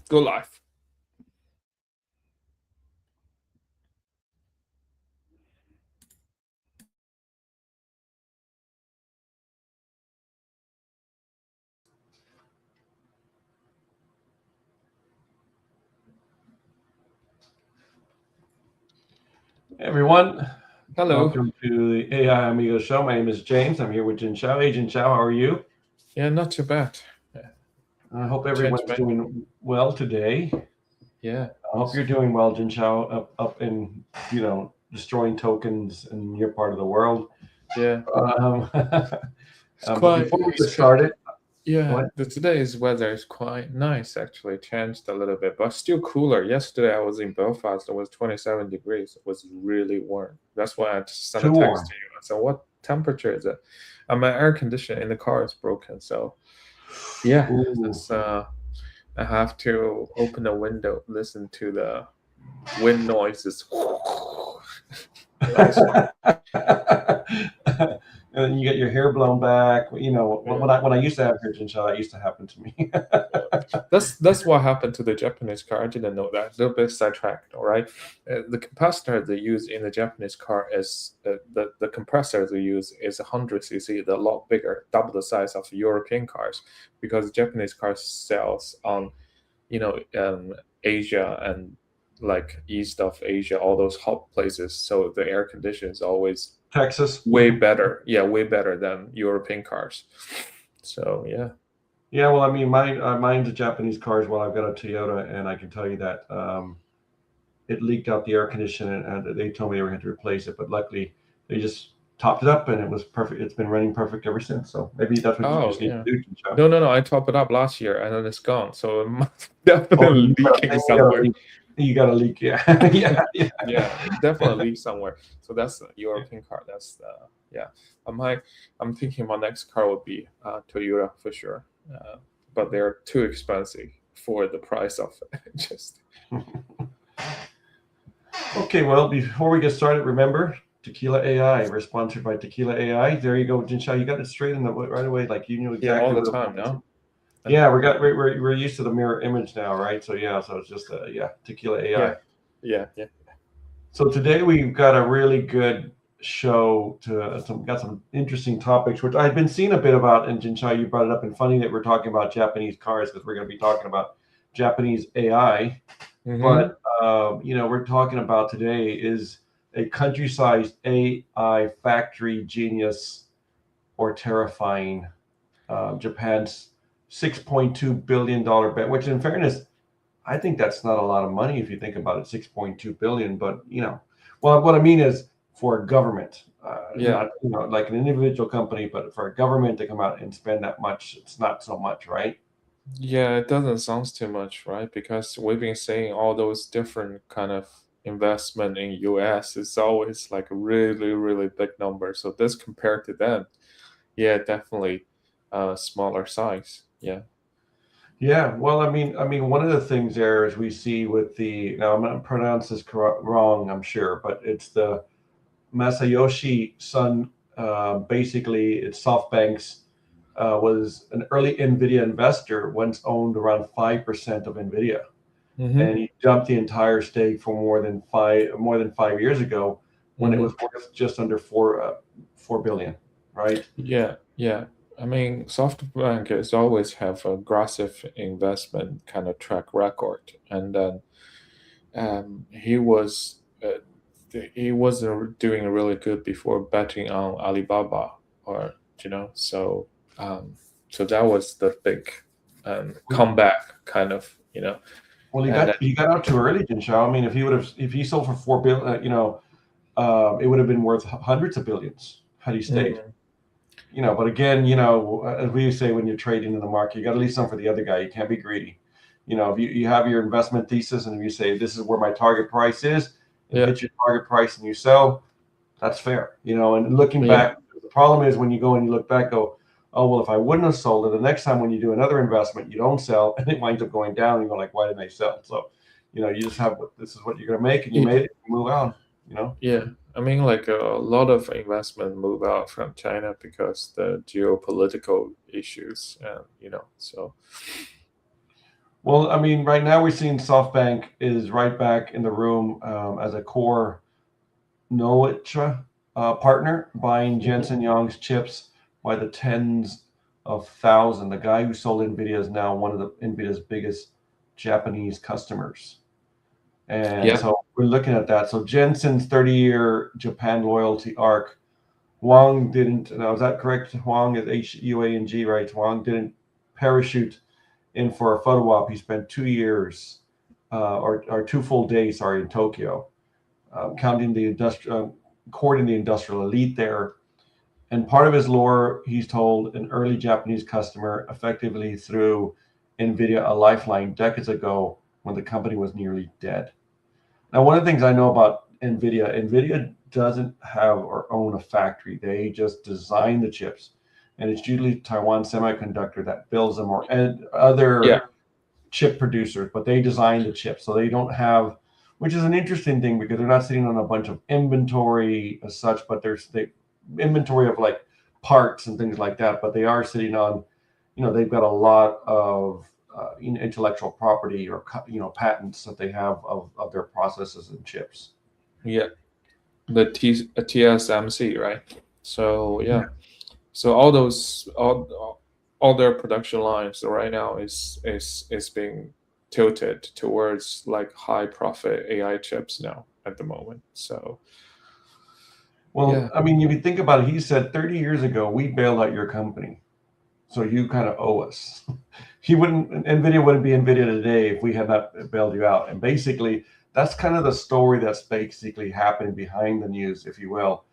Go live. Hey everyone. Hello. Welcome to the AI Amigos show. My name is James. I'm here with Jin Chao. Hey, Jin Chao, how are you? Yeah, not too bad. I hope everyone's doing well today. Yeah. I hope you're doing well, Jin Chao, up in, destroying tokens in your part of the world. Yeah. But before we get started, yeah, today's weather is quite nice, actually. Changed a little bit, but still cooler. Yesterday I was in Belfast. It was 27 degrees. It was really warm. That's why I sent a text to you. I said, what temperature is it? And my air conditioner in the car is broken. So, yeah, I have to open the window, listen to the wind noises. And then you get your hair blown back. When I used to have hair, Jin Chao, that used to happen to me. That's what happened to the Japanese car. I didn't know that. A little bit sidetracked. All right, the capacitor they use in the Japanese car is the compressor they use is 100 cc, a lot bigger, double the size of European cars, because Japanese cars sells on, Asia and like east of Asia, all those hot places. So the air condition is always Texas, way better. Yeah, way better than European cars. So yeah. Yeah, well, I mean, mine's a Japanese car as well. I've got a Toyota, and I can tell you that it leaked out the air conditioner, and they told me they were going to replace it. But luckily, they just topped it up, and it was perfect. It's been running perfect ever since. So maybe that's what you just need to do. No, I topped it up last year, and then it's gone. So it must definitely leaking somewhere. You got a leak, yeah, yeah, definitely leak somewhere. So that's the European car. That's I'm thinking my next car would be Toyota for sure, but they're too expensive for the price of it. Just okay. Well, before we get started, remember Tequila AI. We're sponsored by Tequila AI. There you go, Jin Chao. You got it straight in the right away. Like you knew exactly all the time now. Yeah, we're used to the mirror image now, right? So yeah, so it's just Tequila AI. Yeah. So today we've got a really good show got some interesting topics, which I've been seeing a bit about, and Jin Chao, you brought it up, and funny that we're talking about Japanese cars because we're going to be talking about Japanese AI. Mm-hmm. But we're talking about today is a country-sized AI factory genius or terrifying Japan's $6.2 billion bet, which in fairness, I think that's not a lot of money if you think about it, 6.2 billion. But well, what I mean is for a government, not like an individual company, but for a government to come out and spend that much, it's not so much, right? Yeah, it doesn't sound too much, right? Because we've been seeing all those different kind of investment in US. It's always like a really, really big number. So this compared to them, yeah, definitely smaller size. Yeah. Yeah, well, I mean, one of the things there is we see with now I'm going to pronounce this wrong, I'm sure, but it's the Masayoshi Son. Basically, it's SoftBank's was an early Nvidia investor. Once owned around 5% of Nvidia, and he dumped the entire stake for more than 5 years ago when it was worth just under 4 billion, right? Yeah. I mean, SoftBank has always have aggressive investment kind of track record, and then he was doing really good before betting on Alibaba, or so so that was the big comeback kind of. Well, he got out too early, Jin Chao. I mean, if he sold for 4 billion, it would have been worth hundreds of billions had he stayed. But again, as we say, when you're trading in the market, you got to leave some for the other guy. You can't be greedy. If you have your investment thesis and if you say this is where my target price is, and hit your target price and you sell, that's fair. And looking back, the problem is when you go and you look back, go, oh well, if I wouldn't have sold it, the next time when you do another investment, you don't sell, and it winds up going down. And you're like, why didn't I sell? So, you just have this is what you're gonna make, and you made it. You move on. Yeah, I mean, like a lot of investment move out from China because the geopolitical issues, and so. Well, I mean, right now we're seeing SoftBank is right back in the room as a core Noetra partner, buying Jensen Huang's chips by the tens of thousands. The guy who sold Nvidia is now one of the Nvidia's biggest Japanese customers. And Yeah. so we're looking at that. So Jensen's 30-year Japan loyalty arc. Huang didn't, now is that correct? Huang is Huang, right? Huang didn't parachute in for a photo op. He spent 2 years or 2 full days, sorry, in Tokyo, counting the courting the industrial elite there. And part of his lore, he's told an early Japanese customer effectively threw Nvidia a lifeline decades ago when the company was nearly dead. Now, one of the things I know about Nvidia doesn't have or own a factory. They just design the chips. And it's usually Taiwan Semiconductor that builds them, or other chip producers, but they design the chips. So they don't have, which is an interesting thing because they're not sitting on a bunch of inventory as such, but there's inventory of like parts and things like that. But they are sitting on, they've got a lot of intellectual property or patents that they have of their processes and chips. Yeah. The TSMC, right? So yeah. So all those all their production lines right now is being tilted towards like high profit AI chips now at the moment. So well, yeah. I mean, if you think about it, he said 30 years ago we bailed out your company, so you kind of owe us. Nvidia wouldn't be Nvidia today if we had not bailed you out. And basically, that's kind of the story that's basically happening behind the news, if you will.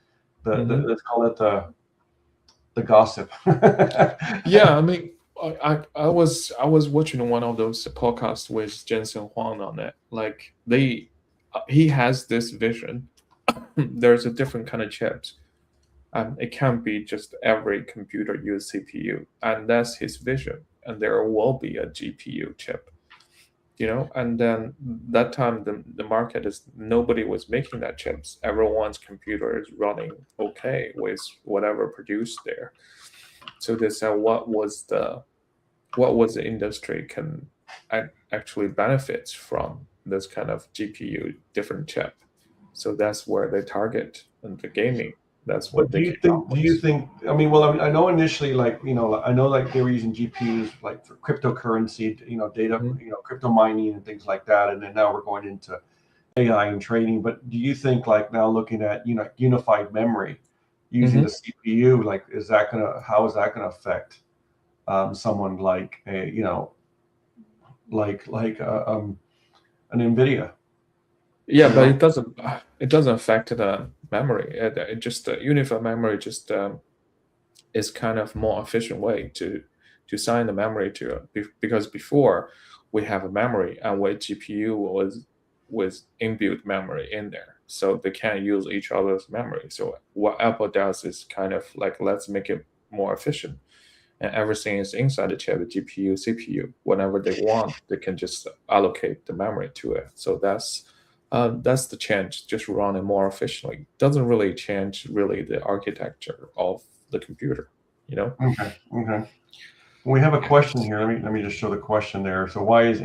Let's call it the gossip. Yeah, I mean, I was watching one of those podcasts with Jensen Huang on it. Like he has this vision. There's a different kind of chips. It can't be just every computer use CPU, and that's his vision. And there will be a GPU chip, And then that time the market is nobody was making that chips. Everyone's computer is running okay with whatever produced there. So they said, what was the industry can actually benefits from this kind of GPU different chip. So that's where they target, and the gaming. That's what But they came up do you with. think, I mean, well, I know initially, like, I know like they were using GPUs like for cryptocurrency, data, Mhm. crypto mining and things like that. And then now we're going into AI and trading. But do you think like now looking at, unified memory using the Mhm. CPU, like, how is that going to affect someone like an Nvidia? Yeah, You but know? it doesn't affect the memory. It just unified memory just is kind of more efficient way to assign the memory to it. Because before we have a memory and with GPU was with inbuilt memory in there, so they can't use each other's memory. So what Apple does is kind of like, let's make it more efficient, and everything is inside the chip, the GPU, CPU. Whenever they want, they can just allocate the memory to it. So that's the change, just run it more efficiently. Doesn't really change really the architecture of the computer, Okay. Okay. We have a question here. Let me just show the question there. So why is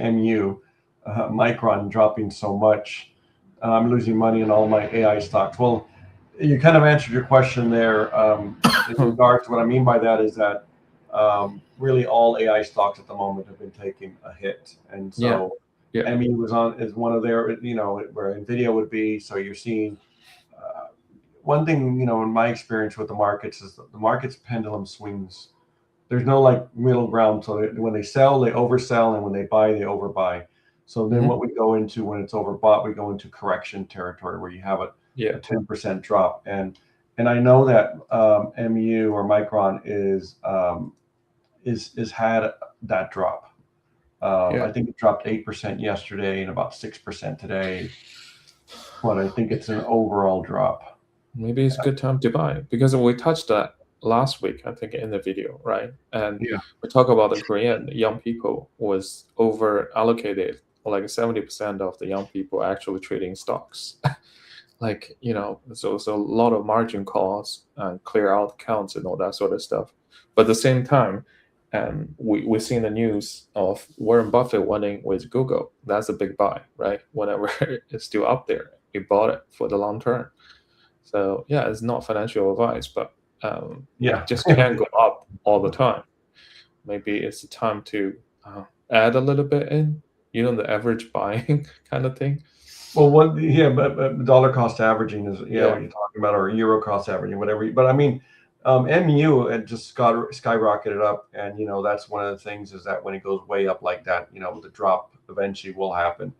Micron dropping so much? I'm losing money in all my AI stocks. Well, you kind of answered your question there. In regards to what I mean by that is that really all AI stocks at the moment have been taking a hit, and Yeah, so yeah. ME is one of their, where Nvidia would be. So you're seeing one thing, in my experience with the markets is that the market's pendulum swings. There's no like middle ground. So when they sell, they oversell, and when they buy, they overbuy. So then what Mhm. we go into when it's overbought, we go into correction territory where you have a Yeah, 10% drop. And I know that MU or Micron is had that drop. yeah. I think it dropped 8% yesterday and about 6% today, but I think it's an overall drop. Maybe it's a good time to buy, because we touched that last week, I think, in the video, right? And Yeah. we talk about the Korean young people was over allocated, like 70% of the young people actually trading stocks. Like, so a lot of margin calls and clear out accounts and all that sort of stuff. But at the same time, And we've seen the news of Warren Buffett winning with Google. That's a big buy, right? Whenever it's still up there, he bought it for the long term. So yeah, it's not financial advice, but Yeah. just can't go up all the time. Maybe it's the time to add a little bit in, the average buying kind of thing. Well, but dollar cost averaging is what you're talking about, or euro cost averaging, whatever. But I mean, MU had just skyrocketed up, and that's one of the things is that when it goes way up like that, the drop eventually will happen.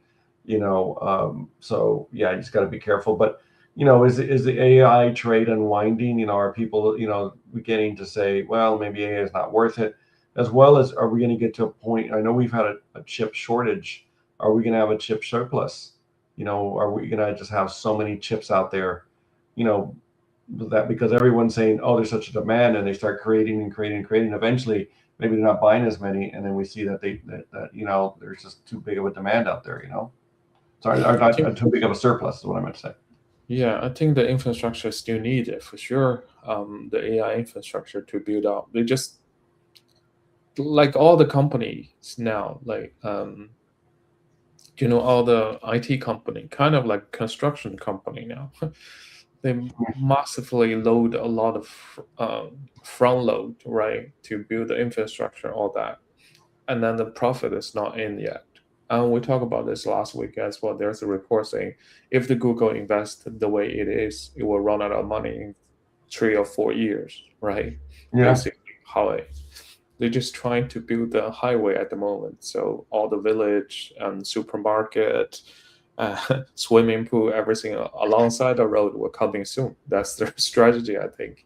So yeah, you just got to be careful. But is the AI trade unwinding? Are people beginning to say, well, maybe AI is not worth it, as well as are we going to get to a point? I know we've had a chip shortage. Are we going to have a chip surplus? Are we going to just have so many chips out there, that because everyone's saying, oh, there's such a demand, and they start creating and creating and creating. Eventually, maybe they're not buying as many, and then we see that there's just too big of a demand out there. Sorry, or not too big of a surplus is what I meant to say. Yeah, I think the infrastructure is still needed for sure. The AI infrastructure to build up. They just like all the companies now, like all the IT company, kind of like construction company now. They massively load a lot of front load, right, to build the infrastructure, all that, and then the profit is not in yet. And we talked about this last week as well. There's a report saying if the Google invests the way it is, it will run out of money in 3 or 4 years, right? Yeah. Basically, how they're just trying to build the highway at the moment. So all the village and supermarket, swimming pool, everything alongside the road will coming soon. That's their strategy, I think.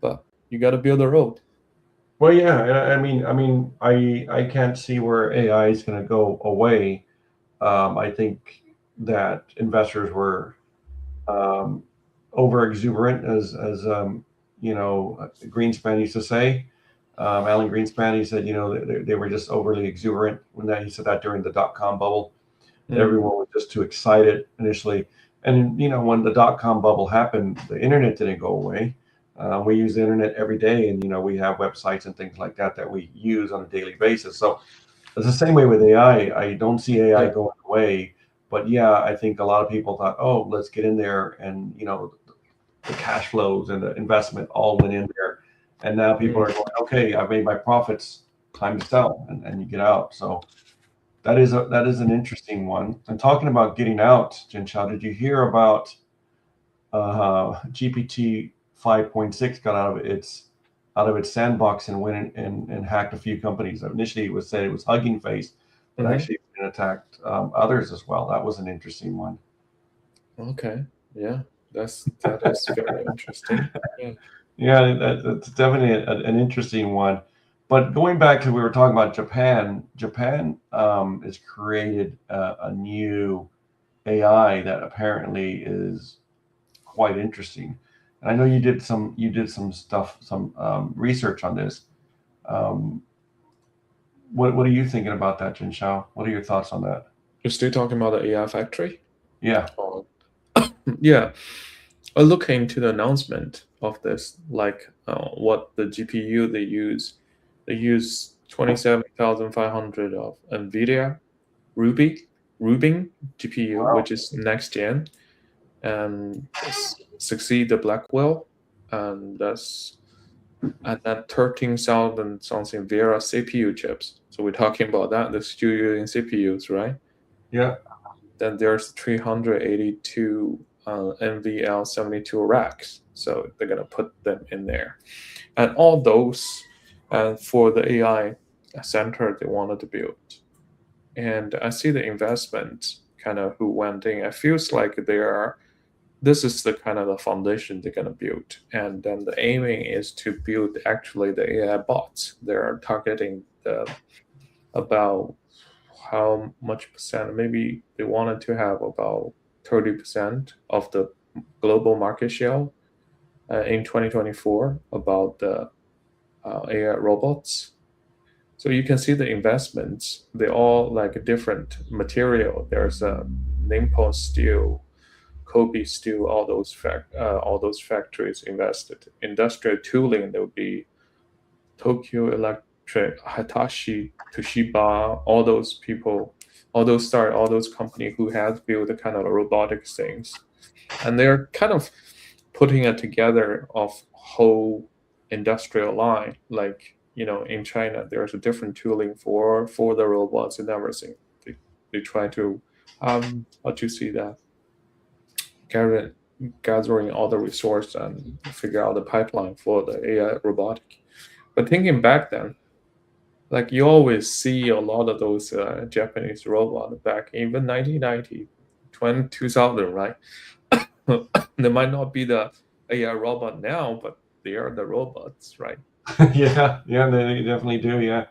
But you got to build a road. Well, yeah. I can't see where AI is going to go away. I think that investors were over exuberant, as Greenspan used to say. Alan Greenspan, he said, they were just overly exuberant he said that during the dot-com bubble. Everyone was just too excited initially. And, when the dot-com bubble happened, the internet didn't go away. We use the internet every day, and, we have websites and things like that we use on a daily basis. So it's the same way with AI. I don't see AI going away. But yeah, I think a lot of people thought, oh, let's get in there, and the cash flows and the investment all went in there, and now people are going, okay, I've made my profits, time to sell, and you get out. So that is an interesting one. And talking about getting out, Jianchao, did you hear about GPT 5.6 got out of its sandbox and went and hacked a few companies? Initially, it was said it was Hugging Face, but actually it attacked others as well. That was an interesting one. Okay, yeah, that is very interesting. Yeah, that's definitely an interesting one. But going back to we were talking about Japan. Japan has created a new AI that apparently is quite interesting. And I know you did some stuff, some research on this. What are you thinking about that, Jianchao? What are your thoughts on that? You're still talking about the AI factory? Yeah. Yeah. I look into the announcement of this, like what the GPU they use. They use 27,500 of Nvidia Rubin GPU, Wow. which is next gen, and succeed the Blackwell, and then 13,000 something Vera CPU chips. So we're talking about that. They're still using CPUs, right? Yeah. Then there's 382 NVL72 racks. So they're gonna put them in there, and all those, and for the AI center they wanted to build. And I see the investment kind of who went in. It feels like this is the kind of the foundation they're gonna build, and then the aiming is to build actually the AI bots. They're targeting about how much percent, maybe they wanted to have about 30% of the global market share in 2024 about the AI robots. So you can see the investments, they all like a different material. There's a Nippon Steel, Kobe Steel, all those factories invested. Industrial tooling, there will be Tokyo Hitachi, Toshiba, all those people, all those companies who have built the kind of robotic things, and they're kind of putting it together of whole industrial line. Like, in China, there's a different tooling for the robots and everything. They try to how to see that, gathering all the resource and figure out the pipeline for the AI robotic. But thinking back then, like you always see a lot of those Japanese robots back even 1990, 2000, right? They might not be the AI robot now, but they are the robots, right? Yeah, they definitely do. Yeah,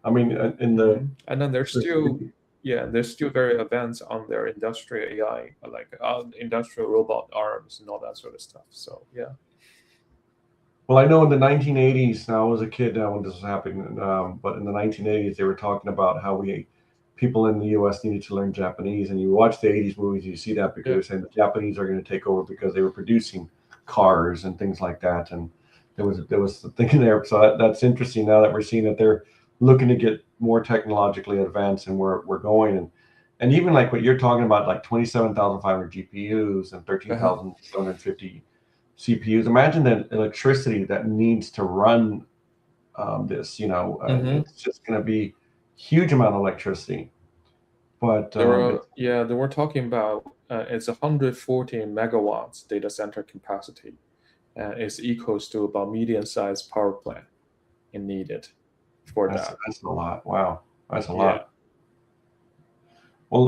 I mean, in the and then they're still very advanced on their industrial AI, like industrial robot arms and all that sort of stuff. So yeah. Well, I know in the 1980s, now I was a kid when this was happening, but in the 1980s, they were talking about how people in the U.S. needed to learn Japanese. And you watch the 80s movies, you see that because they're saying the Japanese are going to take over because they were producing cars and things like that. And there was the thing there. So that's interesting now that we're seeing that they're looking to get more technologically advanced and we're going. And even like what you're talking about, like 27,500 GPUs and 13,750 CPUs. Imagine that electricity that needs to run this. It's just going to be huge amount of electricity. But they were talking about it's 140 megawatts data center capacity, and it's equals to about medium-sized power plant needed for that. That's a lot. Wow, that's a lot. Well,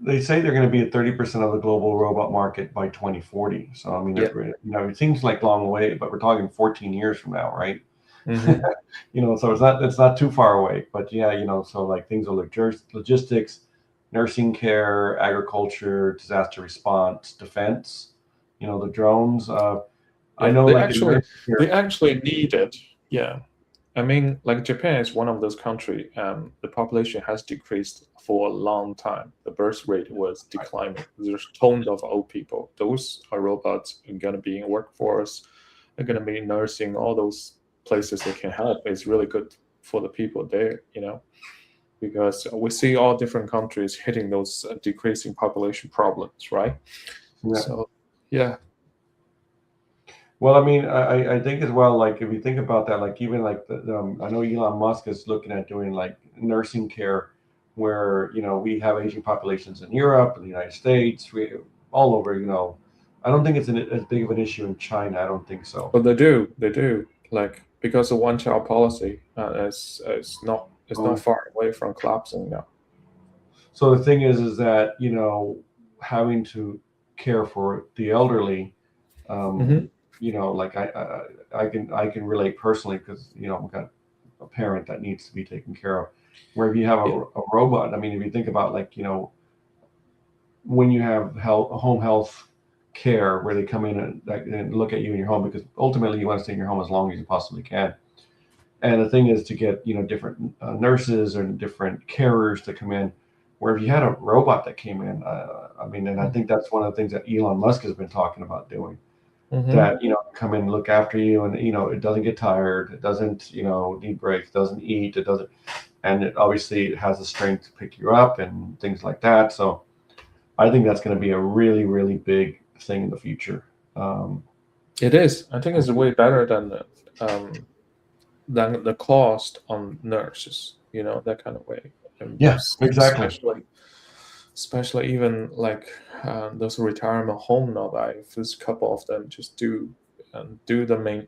they say they're going to be at 30% of the global robot market by 2040. So I mean, it seems like long way, but we're talking 14 years from now, right? So it's not too far away. But so like things like logistics, nursing care, agriculture, disaster response, defense. The drones. I know they actually need it. Yeah. I mean, like Japan is one of those countries, the population has decreased for a long time. The birth rate was declining. There's tons of old people. Those are robots are going to be in workforce. They're going to be in nursing, all those places they can help. It's really good for the people there, because we see all different countries hitting those decreasing population problems, right? Yeah. So, yeah. Well, I mean, I think as well, like if you think about that, like even like I know Elon Musk is looking at doing like nursing care where, we have aging populations in Europe and the United States, all over, I don't think it's as big of an issue in China. I don't think so. But they do, like because of one child policy, it's not far away from collapsing now. So the thing is that, having to care for the elderly, like I can relate personally because I've got a parent that needs to be taken care of. Where if you have a robot, I mean, if you think about like when you have home health care where they come in and look at you in your home, because ultimately you want to stay in your home as long as you possibly can. And the thing is to get different nurses and different carers to come in. Where if you had a robot that came in, I mean, and I think that's one of the things that Elon Musk has been talking about doing. That come in and look after you, and it doesn't get tired, it doesn't need breaks, doesn't eat, it doesn't, and it obviously has the strength to pick you up and things like that. So I think that's going to be a really, really big thing in the future. It is. I think it's way better than the cost on nurses, that kind of way. Yes, exactly. Especially even like those retirement home now, there's a couple of them just do the main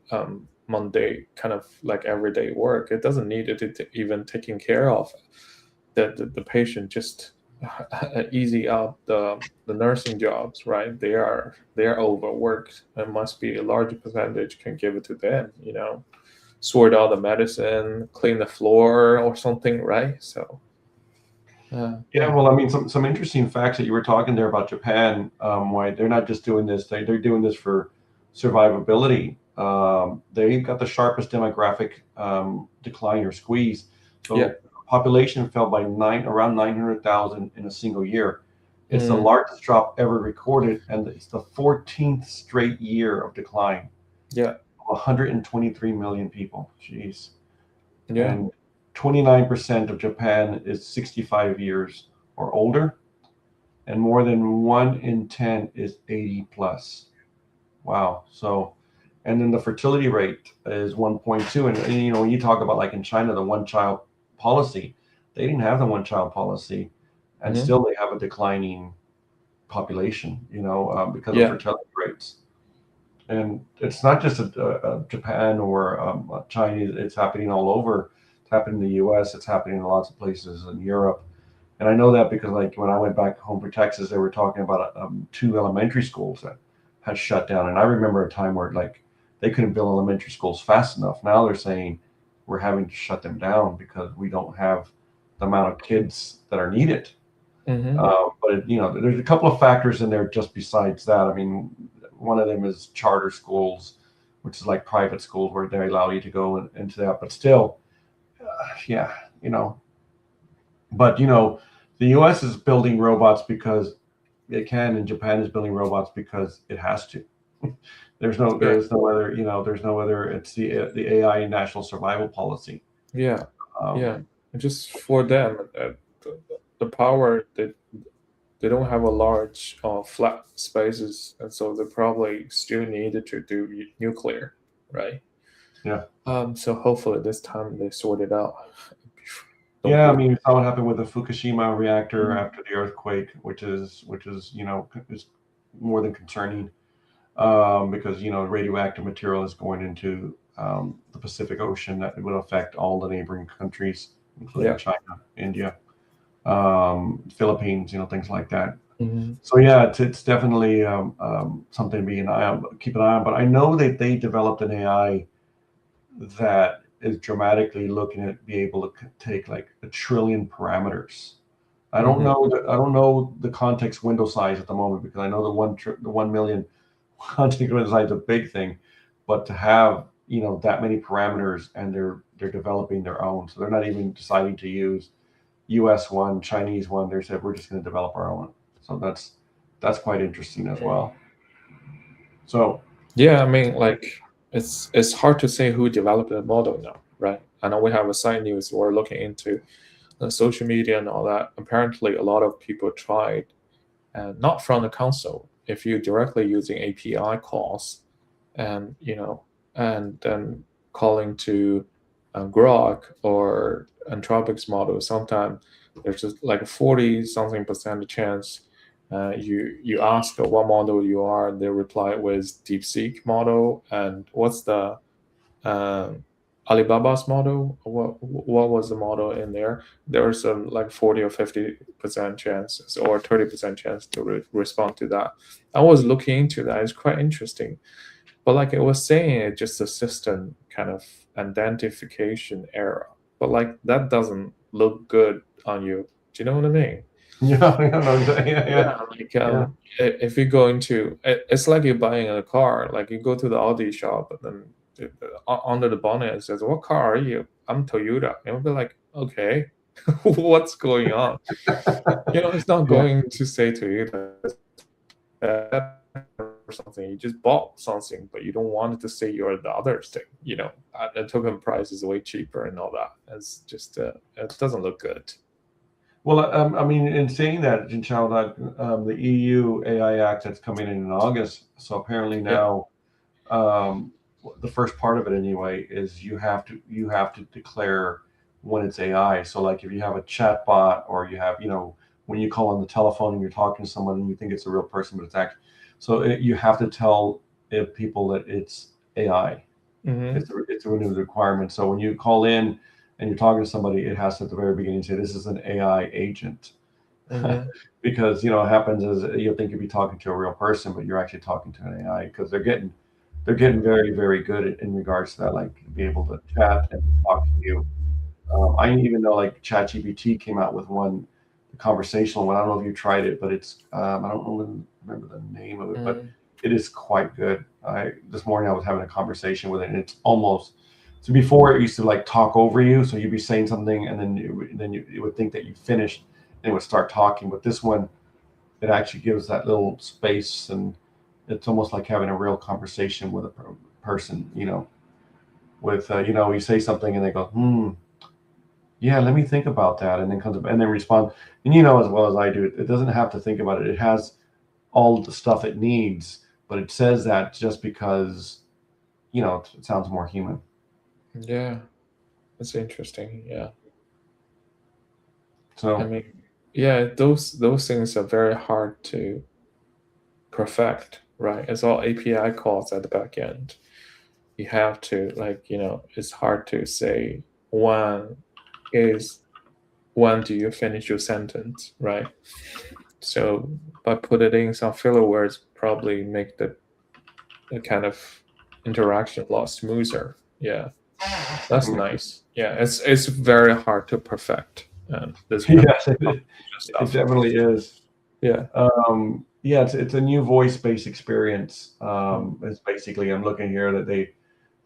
Monday kind of like everyday work. It doesn't need it to even taking care of the patient, just easy out the nursing jobs, right? They are overworked, and must be a large percentage can give it to them, sort out the medicine, clean the floor or something, right? So well, I mean, some interesting facts that you were talking there about Japan, why they're not just doing this, they're doing this for survivability. They've got the sharpest demographic decline or squeeze. So population fell by around 900,000 in a single year. It's the largest drop ever recorded, and it's the 14th straight year of decline. 123 million people. Jeez. Yeah. and 29% of Japan is 65 years or older, and more than 1 in 10 is 80 plus. Wow. So, and then the fertility rate is 1.2. And you know, when you talk about like in China, the one child policy, they didn't have the one child policy, and still they have a declining population, you know, because of fertility rates. And it's not just a Japan or Chinese, it's happening all over. It's happening in the US, it's happening in lots of places in Europe. And I know that because like when I went back home for Texas, they were talking about 2 elementary schools that had shut down. And I remember a time where like they couldn't build elementary schools fast enough. Now they're saying we're having to shut them down because we don't have the amount of kids that are needed. But you know, there's a couple of factors in there just besides that. I mean, one of them is charter schools, which is like private schools where they allow you to go into that. But still, yeah, you know. But you know, the U.S. is building robots because it can, and Japan is building robots because it has to. There's no other, you know, there's no other. It's the AI national survival policy. Yeah. Just for them, the power that they don't have a large flat spaces, and so they probably still need to do nuclear, right? Yeah. So hopefully this time they sort it out. Yeah, I mean, we saw what happened with the Fukushima reactor after the earthquake, which is you know, is more than concerning, because you know radioactive material is going into the Pacific Ocean that would affect all the neighboring countries, including China, India, Philippines, you know, things like that. So yeah, it's definitely something to be keep an eye on. But I know that they developed an AI that is dramatically looking at be able to take like 1 trillion parameters. I don't know the context window size at the moment because I know the 1 million context window size is a big thing, but to have, you know, that many parameters, and they're developing their own, so they're not even deciding to use US one, Chinese one. They said we're just going to develop our own. So that's quite interesting as well. So yeah, I mean, like it's hard to say who developed the model now, right? I know we have a side news we're looking into social media and all that. Apparently, a lot of people tried, and not from the console. If you're directly using API calls, and you know, and then calling to Grok or Anthropic's model, sometimes there's just like a 40 something % chance. You ask what model you are, and they reply with DeepSeek model, and what's the Alibaba's model. What was the model in there? There's a like 40 or 50% chance or 30% chance to respond to that. I was looking into that. It's quite interesting, but like it was saying, it's just a system kind of identification error. But like that doesn't look good on you. Do you know what I mean? Yeah. Like if you go into, it's like you're buying a car. Like you go to the Audi shop, and then under the bonnet it says, "What car are you?" "I'm Toyota." And we'll be like, "Okay, what's going on?" You know, it's not going to say Toyota or something. You just bought something, but you don't want it to say you're the other thing. You know, the token price is way cheaper and all that. It's just it doesn't look good. Well, I mean, in saying that, Jinchao, that the EU AI Act that's coming in August. So apparently now, the first part of it anyway is you have to declare when it's AI. So like if you have a chat bot, or you have, you know, when you call on the telephone and you're talking to someone and you think it's a real person, but it's actually, so you have to tell people that it's AI. It's a renewed requirement. So when you call in and you're talking to somebody, it has to at the very beginning say this is an AI agent. Because you know what happens is you'll think you'll be talking to a real person, but you're actually talking to an AI, because they're getting very, very good in regards to that, like to be able to chat and talk to you. I even know like ChatGPT came out with one, the conversational one. I don't know if you tried it, but it's I don't remember the name of it, but it is quite good. This morning I was having a conversation with it, and it's almost, so before it used to like talk over you, so you'd be saying something and then it would think that you finished and it would start talking. But this one, it actually gives that little space, and it's almost like having a real conversation with a person, you know. with you say something and they go, yeah, let me think about that, and then comes up and then respond. And as well as I do, it doesn't have to think about it. It has all the stuff it needs, but it says that just because it sounds more human. Yeah, that's interesting. Yeah. So I mean, yeah, those things are very hard to perfect, right? It's all API calls at the back end. You have to it's hard to say when do you finish your sentence, right? So by putting in some filler words, probably make the kind of interaction a lot smoother. Yeah, that's nice. Yeah, it's very hard to perfect. This kind yes, of it stuff. definitely is. Yeah. Yeah, it's a new voice-based experience. It's basically, I'm looking here that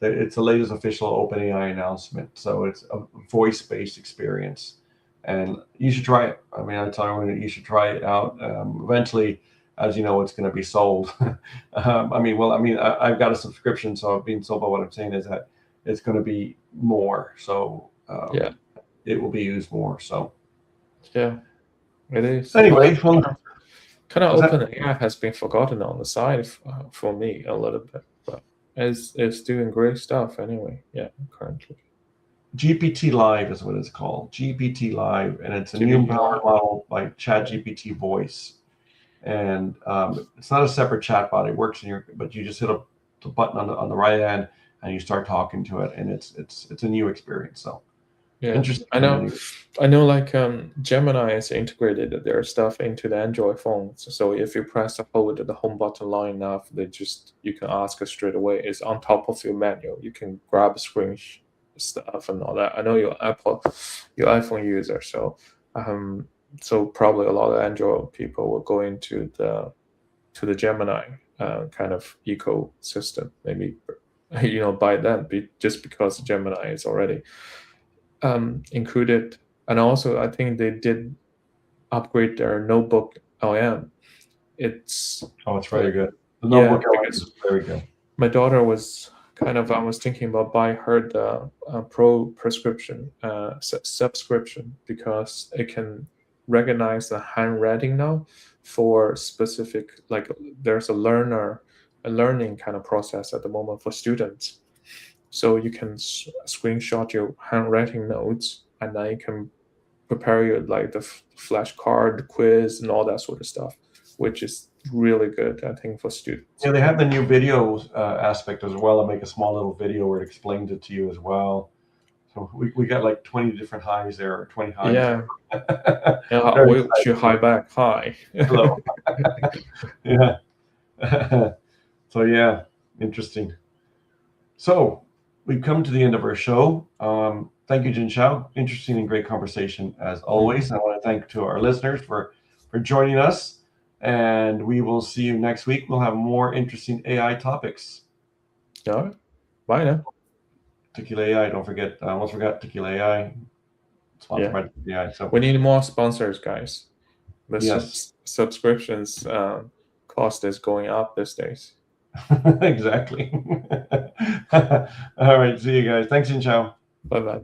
it's the latest official OpenAI announcement. So it's a voice-based experience, and you should try it. I mean, I tell you, you should try it out. Eventually, as you know, it's going to be sold. I've got a subscription, so I've been sold. But what I'm saying is that it's going to be more. So Yeah. it will be used more. So Yeah, it is. anyway, well, kind of what's that? OpenAI has been forgotten on the side for me a little bit, but it's doing great stuff anyway. Yeah, currently. GPT Live is what it's called. GPT Live, and it's a new GPT power Live. model by ChatGPT Voice. And it's not a separate chatbot. It works but you just hit the button on the right hand and you start talking to it, and it's a new experience. So Yeah, interesting. I know. Like Gemini is integrated their stuff into the Android phones. So if you press and hold the home button long enough, you can ask it straight away. It's on top of your menu. You can grab screen stuff and all that. I know your iPhone user, so probably a lot of Android people will go into the Gemini kind of ecosystem. Maybe by then, just because Gemini is already included. And also, I think they did upgrade their notebook LM. It's very good. The yeah, notebook because is very good. my daughter was I was thinking about buying her the pro prescription subscription, because it can recognize the handwriting now for specific, like there's a learning kind of process at the moment for students. So you can screenshot your handwriting notes, and then you can prepare your like the flashcard quiz and all that sort of stuff, which is really good, I think, for students. Yeah, they have the new video aspect as well. I make a small little video where it explains it to you as well. So we got like 20 different highs there, or 20 highs. Yeah. Very Which you high back high. Hello. Yeah. So yeah, interesting. So we've come to the end of our show. Thank you, Jin Xiao. Interesting and great conversation as always. I want to thank to our listeners for joining us, and we will see you next week. We'll have more interesting AI topics. All right. Bye now. Tequila AI. Don't forget. I almost forgot Tequila AI. Sponsored by Tequila AI. So we need more sponsors, guys. The yes. Subscriptions cost is going up these days. Exactly. All right. See you guys. Thanks, Jin Xiao. Bye.